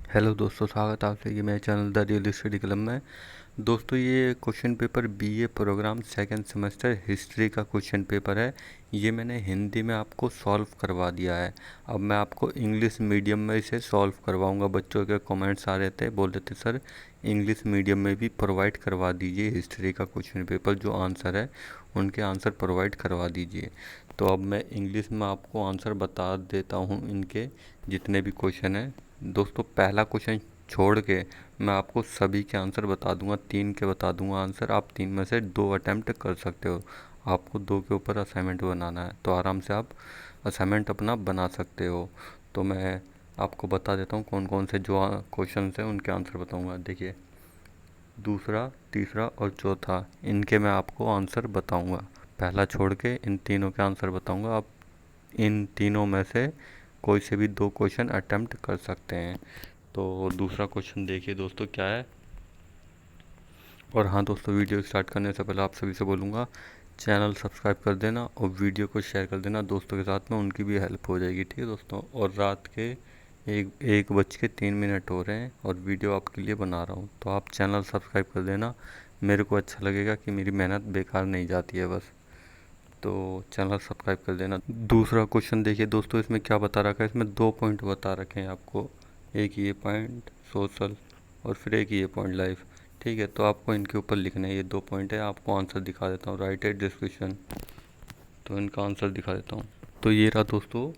Hello दोस्तों, स्वागत है आपसे ये मेरे channel the real study club में। दोस्तों, ये question paper BA program second semester history का क्वेश्चन पेपर है। ये मैंने हिंदी में आपको सॉल्व करवा दिया है। अब मैं आपको इंग्लिश मीडियम में इसे सॉल्व करवाऊंगा। बच्चों के कमेंट्स आ रहे थे, बोल रहे थे सर इंग्लिश मीडियम में भी प्रोवाइड करवा दीजिए हिस्ट्री का क्वेश्चन पेपर, जो आंसर है उनके आंसर प्रोवाइड करवा दीजिए। तो अब मैं इंग्लिश में आपको आंसर बता देता हूँ इनके जितने भी क्वेश्चन हैं। दोस्तों, पहला क्वेश्चन छोड़ के मैं आपको सभी के आंसर बता दूंगा, 3 के बता दूंगा आंसर। आप 3 में से 2 अटैम्प्ट कर सकते हो। आपको 2 के ऊपर असाइनमेंट बनाना है, तो आराम से आप असाइनमेंट अपना बना सकते हो। तो मैं आपको बता देता हूँ कौन कौन से जो क्वेश्चन हैं उनके आंसर बताऊँगा। देखिए, दूसरा, तीसरा और चौथा, इनके मैं आपको आंसर बताऊँगा। पहला छोड़ के इन तीनों के आंसर बताऊँगा। आप इन तीनों में से कोई से भी 2 क्वेश्चन अटेम्प्ट कर सकते हैं। तो दूसरा क्वेश्चन देखिए दोस्तों क्या है। और हाँ दोस्तों, वीडियो स्टार्ट करने से पहले आप सभी से बोलूँगा, चैनल सब्सक्राइब कर देना और वीडियो को शेयर कर देना दोस्तों के साथ में, उनकी भी हेल्प हो जाएगी। ठीक है दोस्तों। और रात के 1:03 हो रहे हैं और वीडियो आपके लिए बना रहा हूँ, तो आप चैनल सब्सक्राइब कर देना। मेरे को अच्छा लगेगा कि मेरी मेहनत बेकार नहीं जाती है बस। तो चैनल सब्सक्राइब कर देना। दूसरा क्वेश्चन देखिए दोस्तों, इसमें क्या बता रखा है। इसमें 2 पॉइंट बता रखे हैं आपको, एक ये पॉइंट सोशल और फिर एक ये पॉइंट लाइफ। ठीक है, तो आपको इनके ऊपर लिखना है। ये 2 पॉइंट है, आपको आंसर दिखा देता हूँ। राइट एट डिस्क्रिप्शन, तो इनका आंसर दिखा देता हूँ। तो ये रहा दोस्तों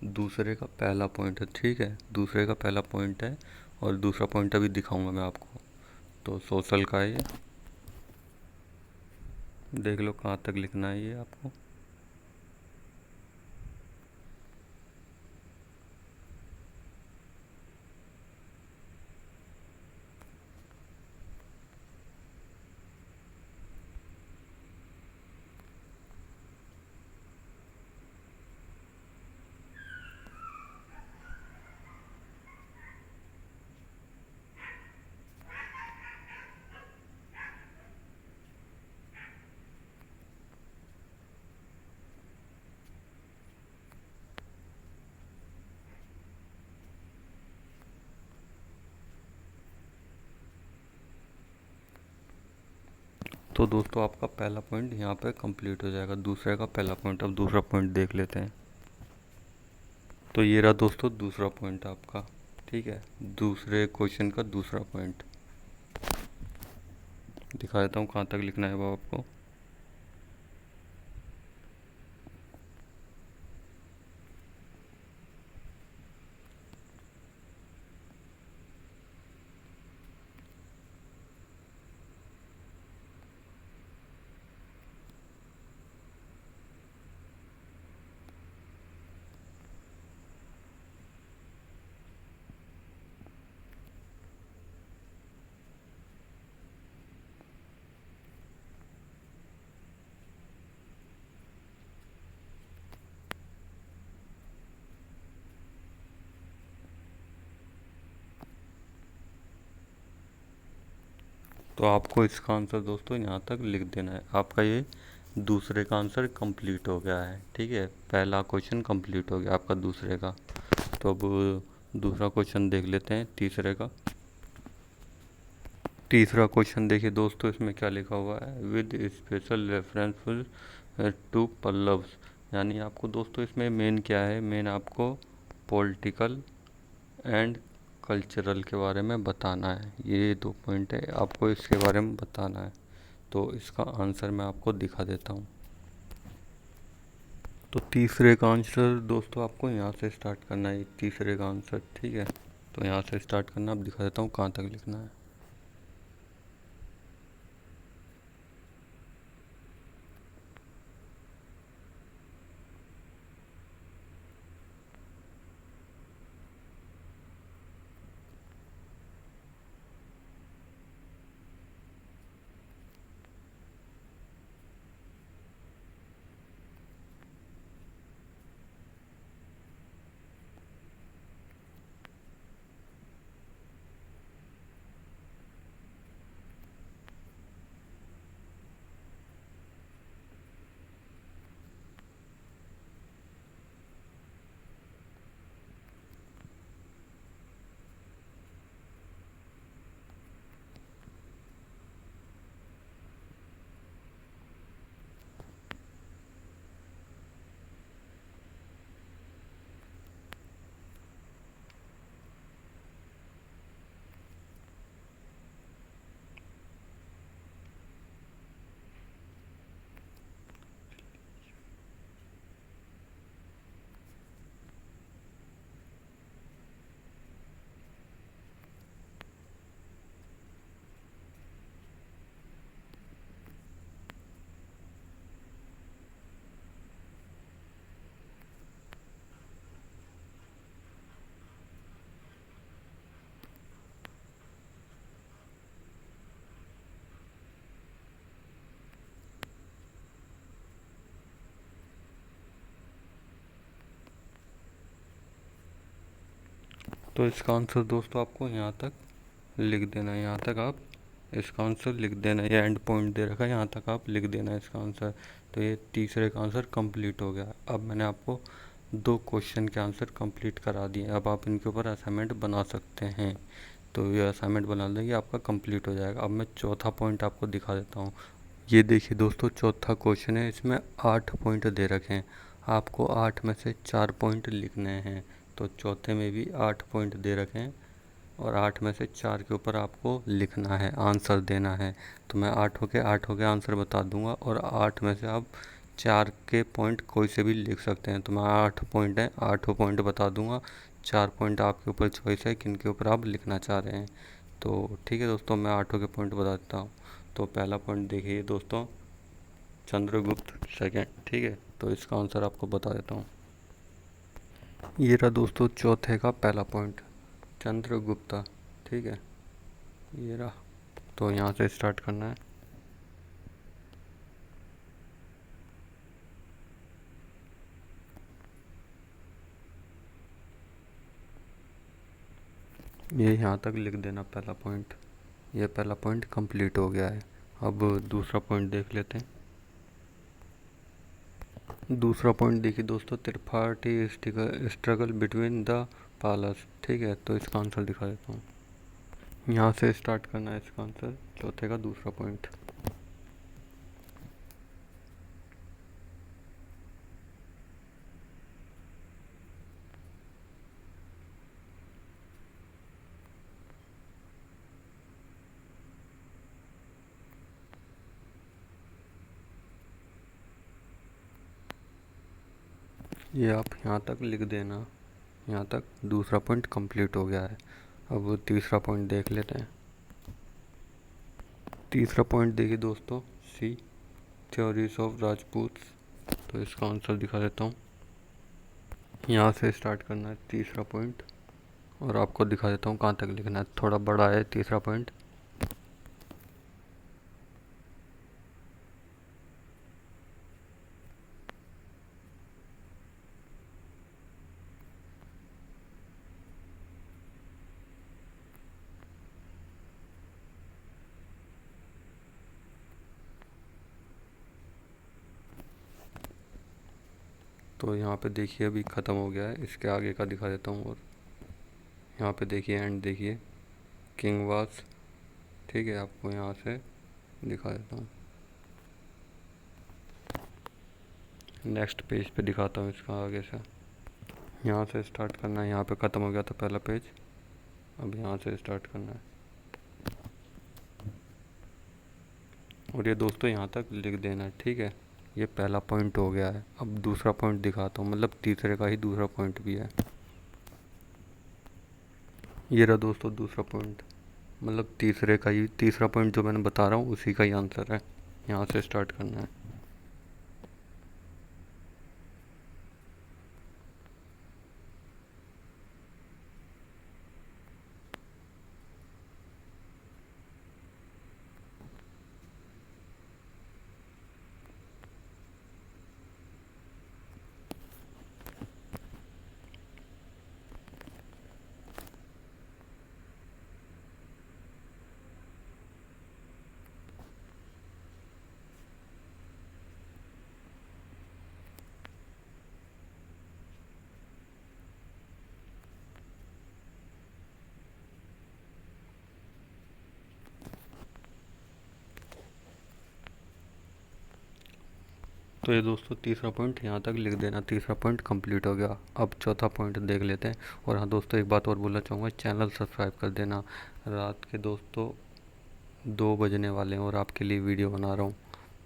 दूसरे का पहला पॉइंट है। ठीक है, दूसरे का पहला पॉइंट है और दूसरा पॉइंट अभी दिखाऊंगा मैं आपको। तो सोशल का है ये, देख लो कहाँ तक लिखना है ये आपको। तो दोस्तों, आपका पहला पॉइंट यहाँ पे कंप्लीट हो जाएगा। दूसरे का पहला पॉइंट, अब दूसरा पॉइंट देख लेते हैं। तो ये रहा दोस्तों दूसरा पॉइंट आपका। ठीक है, दूसरे क्वेश्चन का दूसरा पॉइंट दिखा देता हूँ कहाँ तक लिखना है वो आपको। तो आपको इसका आंसर दोस्तों यहाँ तक लिख देना है। आपका ये दूसरे का आंसर कंप्लीट हो गया है। ठीक है, पहला क्वेश्चन कंप्लीट हो गया आपका दूसरे का। तो अब दूसरा क्वेश्चन देख लेते हैं, तीसरे का। तीसरा क्वेश्चन देखिए दोस्तों, इसमें क्या लिखा हुआ है, with special reference to Pallavas. यानी आपको दोस्तों इसमें मेन क्या है, मेन आपको पॉलिटिकल एंड कल्चरल के बारे में बताना है। ये 2 पॉइंट है, आपको इसके बारे में बताना है। तो इसका आंसर मैं आपको दिखा देता हूँ। तो तीसरे का आंसर दोस्तों आपको यहाँ से स्टार्ट करना है। तीसरे का आंसर, ठीक है, तो यहाँ से स्टार्ट करना। अब दिखा देता हूँ कहाँ तक लिखना है। तो इसका आंसर दोस्तों आपको यहाँ तक लिख देना है, यहाँ तक आप इसका आंसर लिख देना है। ये एंड पॉइंट दे रखा है, यहाँ तक आप लिख देना है इसका आंसर। तो ये तीसरे का आंसर कंप्लीट हो गया। अब मैंने आपको 2 क्वेश्चन के आंसर कंप्लीट करा दिए। अब आप इनके ऊपर असाइनमेंट बना सकते हैं। तो ये असाइनमेंट बना लेंगे, आपका कंप्लीट हो जाएगा। अब मैं चौथा पॉइंट आपको दिखा देता हूँ। ये देखिए दोस्तों, चौथा क्वेश्चन है, इसमें 8 पॉइंट दे रखे हैं। आपको 8 में से 4 पॉइंट लिखने हैं। तो चौथे में भी 8 पॉइंट दे रखे हैं और 8 में से 4 के ऊपर आपको लिखना है, आंसर देना है। तो मैं 8 के आंसर बता दूंगा और 8 में से आप 4 के पॉइंट कोई से भी लिख सकते हैं। तो मैं 8 पॉइंट हैं, 8 पॉइंट बता दूंगा। 4 पॉइंट आपके ऊपर चॉइस है किन के ऊपर आप लिखना चाह रहे हैं। तो ठीक है दोस्तों, मैं 8 के पॉइंट बता देता हूँ। तो पहला पॉइंट देखिए दोस्तों, चंद्रगुप्त सेकंड। ठीक है, तो इसका आंसर आपको बता देता हूँ। ये रहा दोस्तों चौथे का पहला पॉइंट, चंद्रगुप्ता। ठीक है, ये रहा। तो यहाँ से स्टार्ट करना है। ये यहाँ तक लिख देना पहला पॉइंट। ये पहला पॉइंट कंप्लीट हो गया है। अब दूसरा पॉइंट देख लेते हैं। दूसरा पॉइंट देखिए दोस्तों, त्रिपाठी स्ट्रगल बिटवीन द पालस। ठीक है, तो इसका आंसर दिखा देता हूँ। यहाँ से स्टार्ट करना है इसका आंसर, चौथे का दूसरा पॉइंट। ये आप यहाँ तक लिख देना। यहाँ तक दूसरा पॉइंट कंप्लीट हो गया है। अब तीसरा पॉइंट देख लेते हैं। तीसरा पॉइंट देखिए दोस्तों, सी थ्योरीज ऑफ राजपूत। तो इसका आंसर दिखा देता हूँ। यहाँ से स्टार्ट करना है तीसरा पॉइंट और आपको दिखा देता हूँ कहाँ तक लिखना है। थोड़ा बड़ा है तीसरा पॉइंट। तो यहाँ पे देखिए अभी ख़त्म हो गया है। इसके आगे का दिखा देता हूँ। और यहाँ पे देखिए एंड देखिए, किंग वास। ठीक है, आपको यहाँ से दिखा देता हूँ। नेक्स्ट पेज पे दिखाता हूँ इसका आगे से। यहाँ से स्टार्ट करना है। यहाँ पे ख़त्म हो गया था पहला पेज। अब यहाँ से स्टार्ट करना है और ये दोस्तों यहाँ तक लिख देना है। ठीक है, ये पहला पॉइंट हो गया है। अब दूसरा पॉइंट दिखाता हूँ, मतलब तीसरे का ही दूसरा पॉइंट भी है। ये रहा दोस्तों दूसरा पॉइंट, मतलब तीसरे का ही तीसरा पॉइंट जो मैंने बता रहा हूँ उसी का ही आंसर है। यहाँ से स्टार्ट करना है। तो ये दोस्तों तीसरा पॉइंट यहाँ तक लिख देना। तीसरा पॉइंट कंप्लीट हो गया। अब चौथा पॉइंट देख लेते हैं। और हाँ दोस्तों, एक बात और बोलना चाहूँगा, चैनल सब्सक्राइब कर देना। रात के दोस्तों 2 बजने वाले हैं और आपके लिए वीडियो बना रहा हूँ।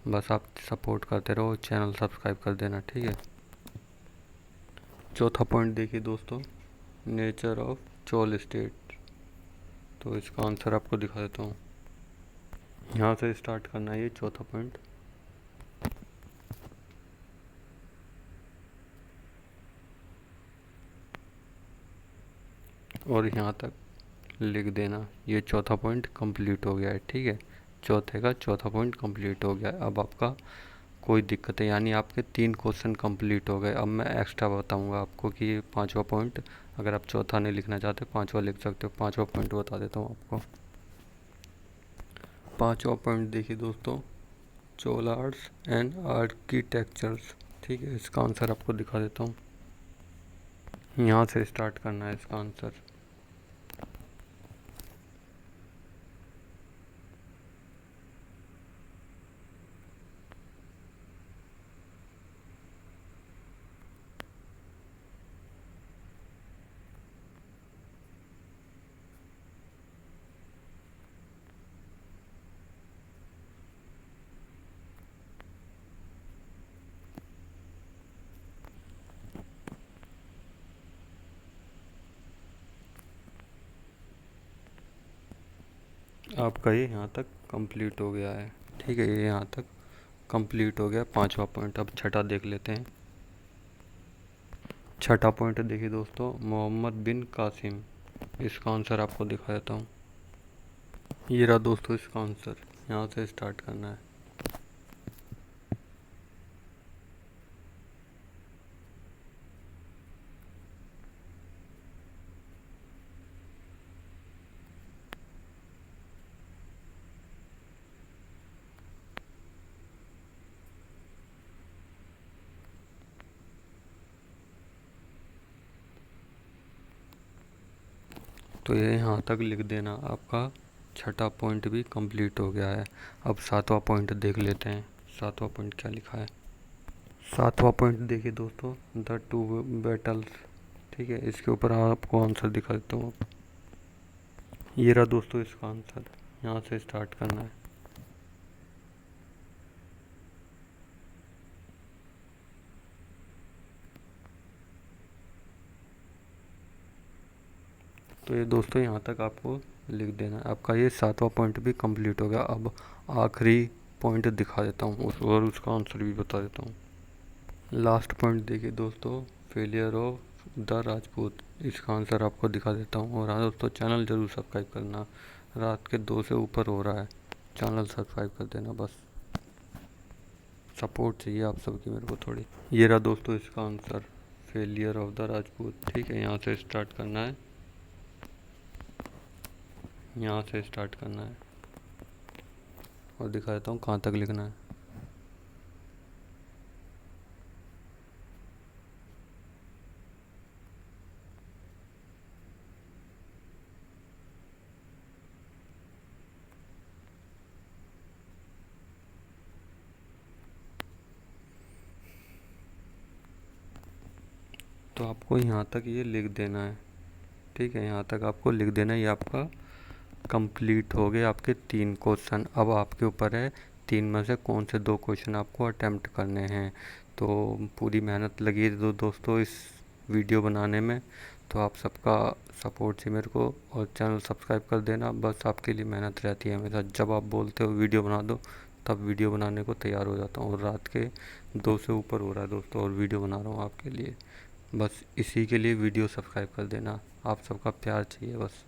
बस आप सपोर्ट करते रहो, चैनल सब्सक्राइब कर देना। ठीक है, चौथा पॉइंट देखिए दोस्तों, नेचर ऑफ चोल स्टेट। तो इसका आंसर आपको दिखा देता हूँ। यहाँ से स्टार्ट करना है ये चौथा पॉइंट। और यहाँ तक लिख देना। ये चौथा पॉइंट कंप्लीट हो गया है। ठीक है, चौथे का चौथा पॉइंट कंप्लीट हो गया है। अब आपका कोई दिक्कत है, यानी आपके 3 क्वेश्चन कंप्लीट हो गए। अब मैं एक्स्ट्रा बताऊंगा आपको कि 5वां पॉइंट, अगर आप चौथा नहीं लिखना चाहते 5वां लिख सकते हो। 5वां पॉइंट बता देता हूँ आपको। 5वां पॉइंट देखिए दोस्तों, चोला आर्ट्स एंड आर्किटेक्चर्स। ठीक है, इसका आंसर आपको दिखा देता हूँ। यहाँ से स्टार्ट करना है इसका आंसर। आपका ये यहाँ तक कंप्लीट हो गया है। ठीक है, ये यहाँ तक कंप्लीट हो गया 5वां पॉइंट। अब छठा देख लेते हैं। छठा पॉइंट देखिए दोस्तों, मोहम्मद बिन कासिम। इसका आंसर आपको दिखा देता हूँ। ये रहा दोस्तों इसका आंसर। यहाँ से स्टार्ट करना है। तो ये यहाँ तक लिख देना। आपका छठा पॉइंट भी कंप्लीट हो गया है। अब 7वां पॉइंट देख लेते हैं। 7वां पॉइंट क्या लिखा है। 7वां पॉइंट देखिए दोस्तों, द टू बैटल्स। ठीक है, इसके ऊपर आपको आंसर दिखा देता हूँ। ये रहा दोस्तों इसका आंसर। यहाँ से स्टार्ट करना है। तो ये दोस्तों यहाँ तक आपको लिख देना है। आपका ये 7वां पॉइंट भी कंप्लीट हो गया। अब आखिरी पॉइंट दिखा देता हूँ और उसका आंसर भी बता देता हूँ। लास्ट पॉइंट देखिए दोस्तों, फेलियर ऑफ द राजपूत। इसका आंसर आपको दिखा देता हूँ। और हाँ दोस्तों, चैनल ज़रूर सब्सक्राइब करना। रात के 2 से ऊपर हो रहा है, चैनल सब्सक्राइब कर देना। बस सपोर्ट चाहिए आप सबकी मेरे को थोड़ी। ये रहा दोस्तों इसका answer, failure of the Rajput. ठीक है, यहाँ से स्टार्ट करना है। यहाँ से स्टार्ट करना है और दिखा देता हूँ कहाँ तक लिखना है। तो आपको यहाँ तक ये लिख देना है। ठीक है, यहाँ तक आपको लिख देना है। ये आपका कंप्लीट हो गए आपके 3 क्वेश्चन। अब आपके ऊपर है 3 में से कौन से 2 क्वेश्चन आपको अटेम्प्ट करने हैं। तो पूरी मेहनत लगी है दोस्तों इस वीडियो बनाने में। तो आप सबका सपोर्ट चाहिए मेरे को, और चैनल सब्सक्राइब कर देना। बस आपके लिए मेहनत रहती है हमेशा। जब आप बोलते हो वीडियो बना दो, तब वीडियो बनाने को तैयार हो जाता हूँ। और रात के 2 से ऊपर हो रहा है दोस्तों और वीडियो बना रहा हूँ आपके लिए। बस इसी के लिए वीडियो सब्सक्राइब कर देना। आप सबका प्यार चाहिए बस।